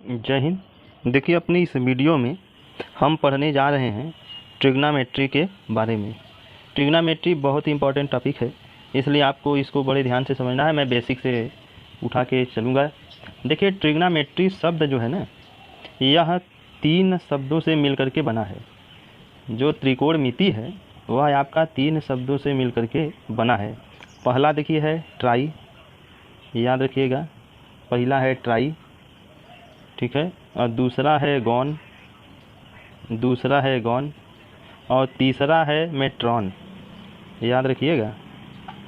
जय हिंद। देखिए, अपनी इस वीडियो में हम पढ़ने जा रहे हैं ट्रिग्नोमेट्री के बारे में। ट्रिग्नोमेट्री बहुत ही इंपॉर्टेंट टॉपिक है, इसलिए आपको इसको बड़े ध्यान से समझना है। मैं बेसिक से उठा के चलूँगा। देखिए, ट्रिग्नोमेट्री शब्द जो है ना, यह 3 शब्दों से मिल करके बना है। जो त्रिकोणमिति है वह आपका 3 शब्दों से मिल करके बना है। पहला देखिए है ट्राई, याद रखिएगा, पहला है ट्राई, ठीक है। और दूसरा है गॉन, और तीसरा है मेट्रॉन, याद रखिएगा,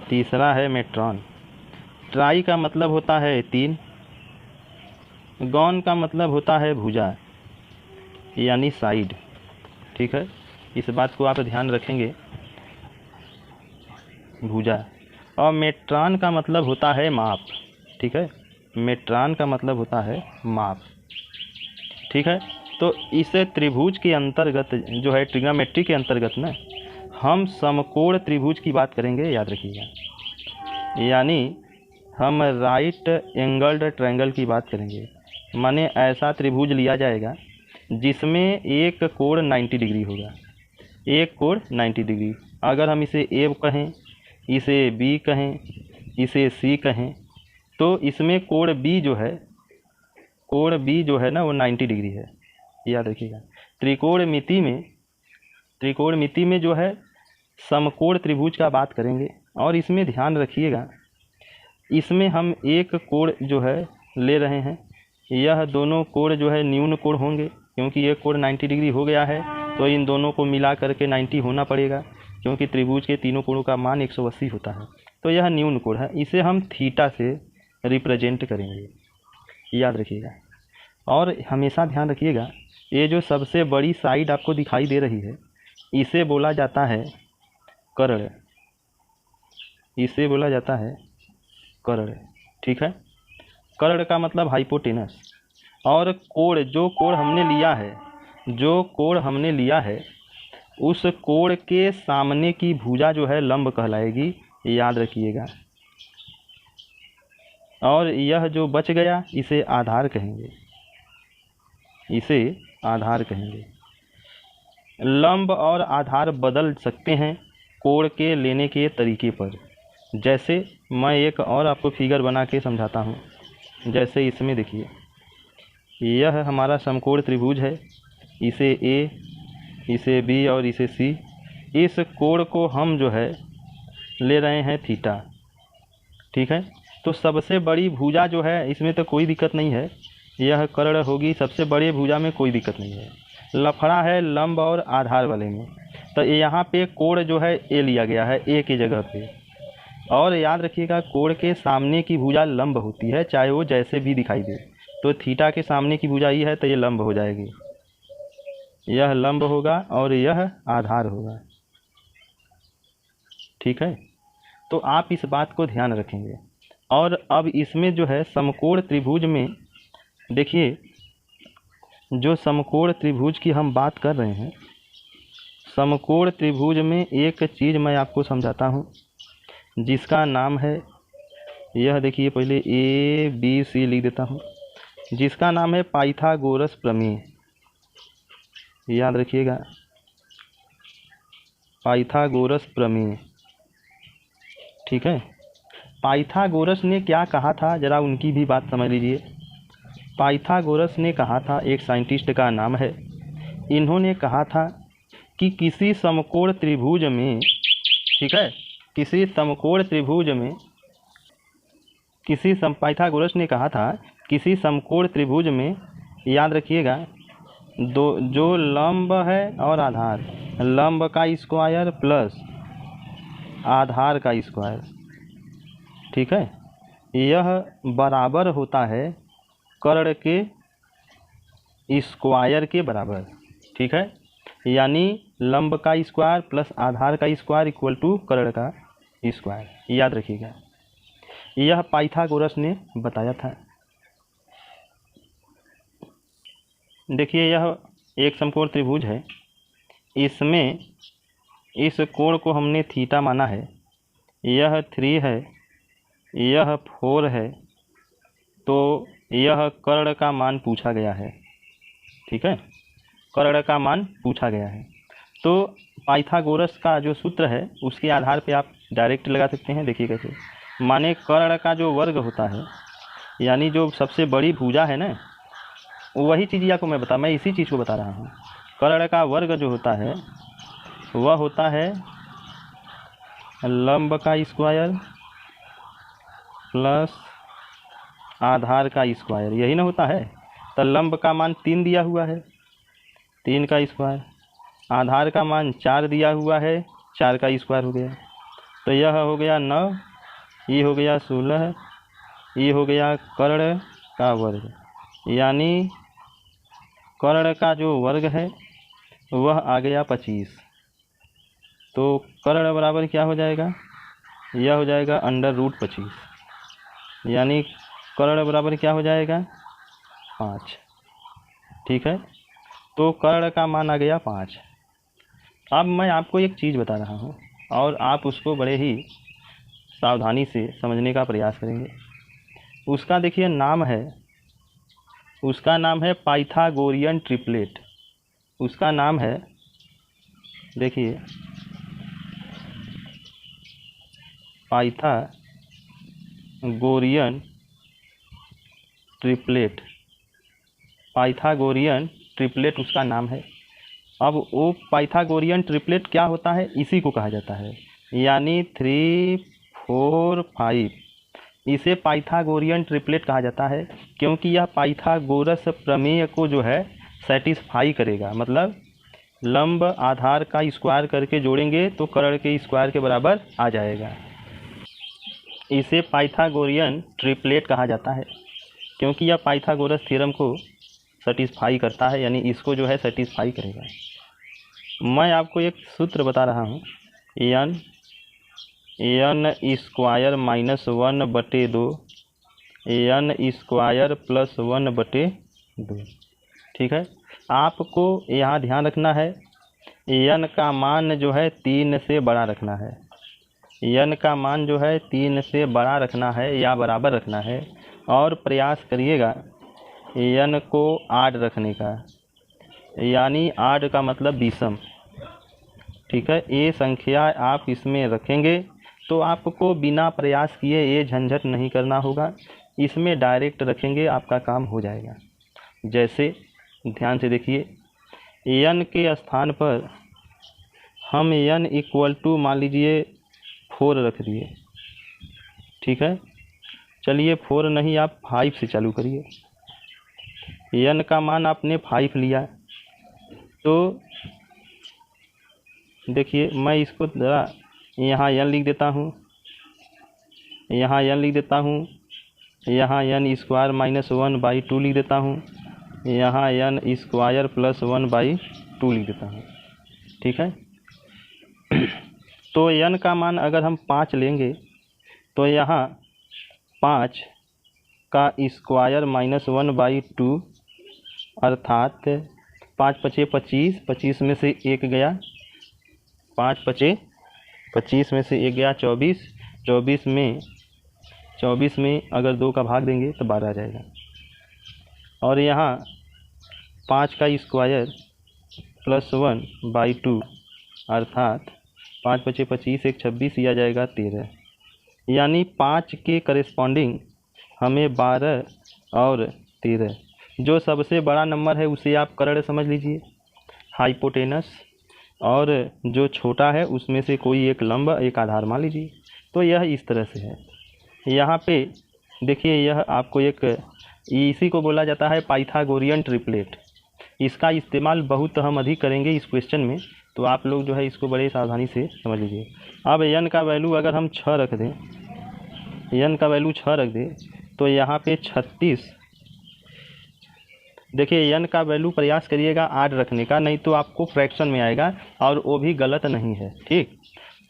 तीसरा है मेट्रॉन। ट्राई का मतलब होता है 3, गॉन का मतलब होता है भुजा यानी साइड, ठीक है। इस बात को आप ध्यान रखेंगे, भुजा। और मेट्रॉन का मतलब होता है माप, ठीक है। मेट्रॉन का मतलब होता है माप, ठीक है। तो इस त्रिभुज के अंतर्गत जो है, ट्रिग्नोमेट्री के अंतर्गत ना, हम समकोण त्रिभुज की बात करेंगे, याद रखिएगा। यानी हम राइट एंगल्ड ट्रायंगल की बात करेंगे। माने ऐसा त्रिभुज लिया जाएगा जिसमें एक कोण 90 डिग्री होगा, एक कोण 90 डिग्री। अगर हम इसे ए कहें, इसे बी कहें, इसे सी कहें, तो इसमें कोण बी जो है ना, वो 90 डिग्री है, याद रखिएगा। त्रिकोणमिति में जो है समकोण त्रिभुज का बात करेंगे। और इसमें ध्यान रखिएगा, इसमें हम एक कोण जो है ले रहे हैं, यह दोनों कोण जो है न्यून कोण होंगे, क्योंकि एक कोण 90 डिग्री हो गया है तो इन दोनों को मिला करके 90 होना पड़ेगा, क्योंकि त्रिभुज के तीनों कोणों का मान 180 होता है। तो यह न्यून कोण है, इसे हम थीटा से रिप्रेजेंट करेंगे, याद रखिएगा। और हमेशा ध्यान रखिएगा, ये जो सबसे बड़ी साइड आपको दिखाई दे रही है, इसे बोला जाता है कर्ण, इसे बोला जाता है कर्ण, ठीक है। कर्ण का मतलब हाइपोटेनस। और कोण, जो कोण हमने लिया है, उस कोण के सामने की भुजा जो है लंब कहलाएगी, याद रखिएगा। और यह जो बच गया इसे आधार कहेंगे, इसे आधार कहेंगे। लंब और आधार बदल सकते हैं कोण के लेने के तरीके पर। जैसे मैं एक और आपको फिगर बना के समझाता हूँ। जैसे इसमें देखिए, यह हमारा समकोण त्रिभुज है, इसे ए, इसे बी और इसे सी। इस कोण को हम जो है ले रहे हैं थीटा, ठीक है। तो सबसे बड़ी भुजा जो है, इसमें तो कोई दिक्कत नहीं है, यह कर्ण होगी। सबसे बड़े भुजा में कोई दिक्कत नहीं है, लफड़ा है लंब और आधार वाले में। तो यहाँ पे कोण जो है ए लिया गया है, ए की जगह पे। और याद रखिएगा, कोण के सामने की भुजा लंब होती है, चाहे वो जैसे भी दिखाई दे। तो थीटा के सामने की भुजा ये है, तो ये लंब हो जाएगी, यह लंब होगा और यह आधार होगा, ठीक है। तो आप इस बात को ध्यान रखेंगे। और अब इसमें जो है समकोण त्रिभुज में देखिए, जो समकोण त्रिभुज की हम बात कर रहे हैं, समकोण त्रिभुज में एक चीज़ मैं आपको समझाता हूँ, जिसका नाम है, यह देखिए, पहले ए बी सी लिख देता हूँ, जिसका नाम है पाइथागोरस प्रमेय, याद रखिएगा, पाइथागोरस प्रमेय, ठीक है। पाइथागोरस ने क्या कहा था, जरा उनकी भी बात समझ लीजिए। पाइथागोरस ने कहा था, एक साइंटिस्ट का नाम है, इन्होंने कहा था कि किसी समकोण त्रिभुज में, ठीक है, किसी समकोण त्रिभुज में, पाइथागोरस ने कहा था किसी समकोण त्रिभुज में, याद रखिएगा, जो लंब है और आधार, लंब का स्क्वायर प्लस आधार का स्क्वायर, ठीक है, यह बराबर होता है कर्ण के स्क्वायर के बराबर, ठीक है। यानी लंब का स्क्वायर प्लस आधार का स्क्वायर इक्वल टू कर्ण का स्क्वायर, याद रखिएगा। यह पाइथागोरस ने बताया था। देखिए, यह एक समकोण त्रिभुज है, इसमें इस कोण को हमने थीटा माना है, यह 3 है, यह 4 है। तो यह कर्ण का मान पूछा गया है। ठीक है, कर्ण का मान पूछा गया है। तो पाइथागोरस का जो सूत्र है उसके आधार पे आप डायरेक्ट लगा सकते हैं। देखिए कैसे, माने कर्ण का जो वर्ग होता है, यानी जो सबसे बड़ी भुजा है ना, वही चीज़ आपको मैं इसी चीज़ को बता रहा हूँ। कर्ण का वर्ग जो होता है वह होता है लंब का स्क्वायर प्लस आधार का स्क्वायर, यही ना होता है। तो लंब का मान 3 दिया हुआ है, 3 का स्क्वायर, आधार का मान 4 दिया हुआ है, 4 का स्क्वायर हो गया। तो यह हो गया 9, ये हो गया 16, ये हो गया कर्ण का वर्ग, यानी कर्ण का जो वर्ग है वह आ गया 25। तो कर्ण बराबर क्या हो जाएगा, यह हो जाएगा √25, यानी कर्ण बराबर क्या हो जाएगा 5। ठीक है, तो कर्ण का मान आ गया 5। अब मैं आपको एक चीज़ बता रहा हूँ और आप उसको बड़े ही सावधानी से समझने का प्रयास करेंगे। उसका देखिए नाम है, उसका नाम है पाइथागोरियन ट्रिपलेट। उसका नाम है, देखिए, पाइथागोरियन ट्रिपलेट। पाइथागोरियन ट्रिपलेट उसका नाम है। अब वो पाइथागोरियन ट्रिपलेट क्या होता है, इसी को कहा जाता है, यानी 3, 4, 5। इसे पाइथागोरियन ट्रिपलेट कहा जाता है क्योंकि यह पाइथागोरस प्रमेय को जो है सेटिस्फाई करेगा। मतलब लंब आधार का स्क्वायर करके जोड़ेंगे तो कर्ण के स्क्वायर के बराबर आ जाएगा। इसे पाइथागोरियन ट्रिपलेट कहा जाता है क्योंकि यह पाइथागोरस थ्योरम को सेटिस्फाई करता है, यानी इसको जो है सेटिस्फाई करेगा। मैं आपको एक सूत्र बता रहा हूँ, n square -1/2 n square plus 1/2। ठीक है, आपको यहाँ ध्यान रखना है n का मान जो है 3 से बड़ा रखना है। n का मान जो है 3 से बड़ा रखना है या बराबर रखना है, और प्रयास करिएगा n को आड रखने का, यानी आड का मतलब विषम। ठीक है, ये संख्या आप इसमें रखेंगे तो आपको बिना प्रयास किए ये झंझट नहीं करना होगा, इसमें डायरेक्ट रखेंगे आपका काम हो जाएगा। जैसे ध्यान से देखिए, n के स्थान पर हम n इक्वल टू मान लीजिए 4 रख दिए। ठीक है, चलिए 4 नहीं, आप 5 से चालू करिए। n का मान आपने 5 लिया, तो देखिए मैं इसको ज़रा यहाँ n लिख देता हूँ, यहाँ n लिख देता हूँ, यहाँ n स्क्वायर -1/2 लिख देता हूँ, यहाँ n स्क्वायर प्लस 1/2 लिख देता हूँ। ठीक है, तो n का मान अगर हम 5 लेंगे तो यहाँ 5 का स्क्वायर -1/2 अर्थात 5 × 5 = 25, 25 में से 1 गया, 5 × 5 = 25 में से 1 गया 24, 24 में अगर 2 का भाग देंगे तो 12 आ जाएगा। और यहाँ 5 का स्क्वायर प्लस 1/2 अर्थात 5 × 5 = 25, 1 26, यह आ जाएगा 13। यानी 5 के करेस्पॉन्डिंग हमें 12 और 13, जो सबसे बड़ा नंबर है उसे आप कर्ण समझ लीजिए, हाइपोटेनस, और जो छोटा है उसमें से कोई एक लंब, एक आधार मान लीजिए। तो यह इस तरह से है। यहाँ पे देखिए, यह आपको एक, इसी को बोला जाता है पाइथागोरियन ट्रिपलेट। इसका इस्तेमाल बहुत हम अधिक करेंगे इस क्वेश्चन में, तो आप लोग जो है इसको बड़े सावधानी से समझ लीजिए। अब n का वैल्यू अगर हम 6 रख दें, n का वैल्यू 6 रख दें तो यहाँ पे 36। देखिए n का वैल्यू प्रयास करिएगा 8 रखने का, नहीं तो आपको फ्रैक्शन में आएगा और वो भी गलत नहीं है। ठीक,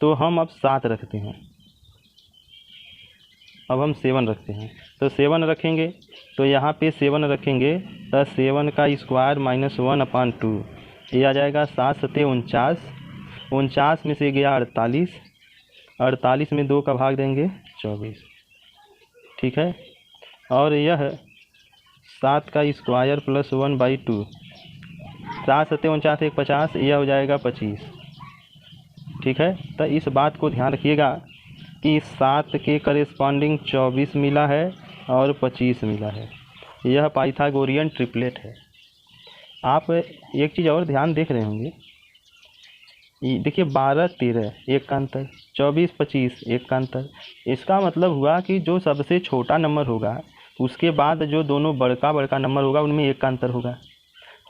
तो हम अब 7 रखते हैं, अब हम 7 रखते हैं। तो 7 रखेंगे तो यहाँ पे 7 रखेंगे तो 7 का स्क्वायर -1/2, ये आ जाएगा 7 × 7 = 49, 49 में से गया 48, 48 में 2 का भाग देंगे 24। ठीक है, और यह 7 का स्क्वायर प्लस 1/2, 7 सत्ते 49 1 50, यह हो जाएगा 25। ठीक है, तो इस बात को ध्यान रखिएगा कि 7 के करेस्पॉन्डिंग 24 मिला है और 25 मिला है। यह पाइथागोरियन ट्रिपलेट है। आप एक चीज़ और ध्यान देख रहे होंगे, देखिए 12 13 एक का अंतर, 24 25 एक का अंतर। इसका मतलब हुआ कि जो सबसे छोटा नंबर होगा उसके बाद जो दोनों बड़का नंबर होगा उनमें एक का अंतर होगा।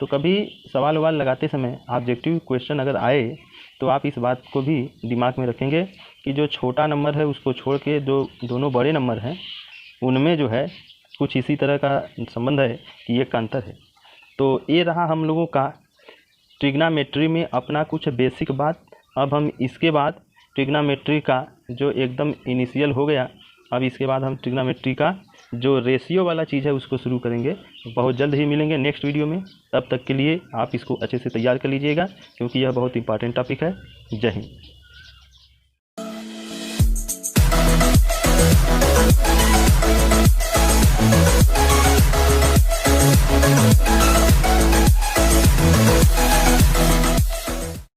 तो कभी सवाल ववाल लगाते समय ऑब्जेक्टिव क्वेश्चन अगर आए तो आप इस बात को भी दिमाग में रखेंगे कि जो छोटा नंबर है उसको छोड़ के जो दोनों बड़े नंबर हैं उनमें जो है कुछ इसी तरह का संबंध है कि एक का अंतर है। तो ये रहा हम लोगों का ट्रिग्नोमेट्री में अपना कुछ बेसिक बात। अब हम इसके बाद ट्रिग्नोमेट्री का जो एकदम इनिशियल हो गया, अब इसके बाद हम ट्रिग्नोमेट्री का जो रेशियो वाला चीज़ है उसको शुरू करेंगे। बहुत जल्द ही मिलेंगे नेक्स्ट वीडियो में। तब तक के लिए आप इसको अच्छे से तैयार कर लीजिएगा क्योंकि यह बहुत इंपॉर्टेंट टॉपिक है। जय हिंद।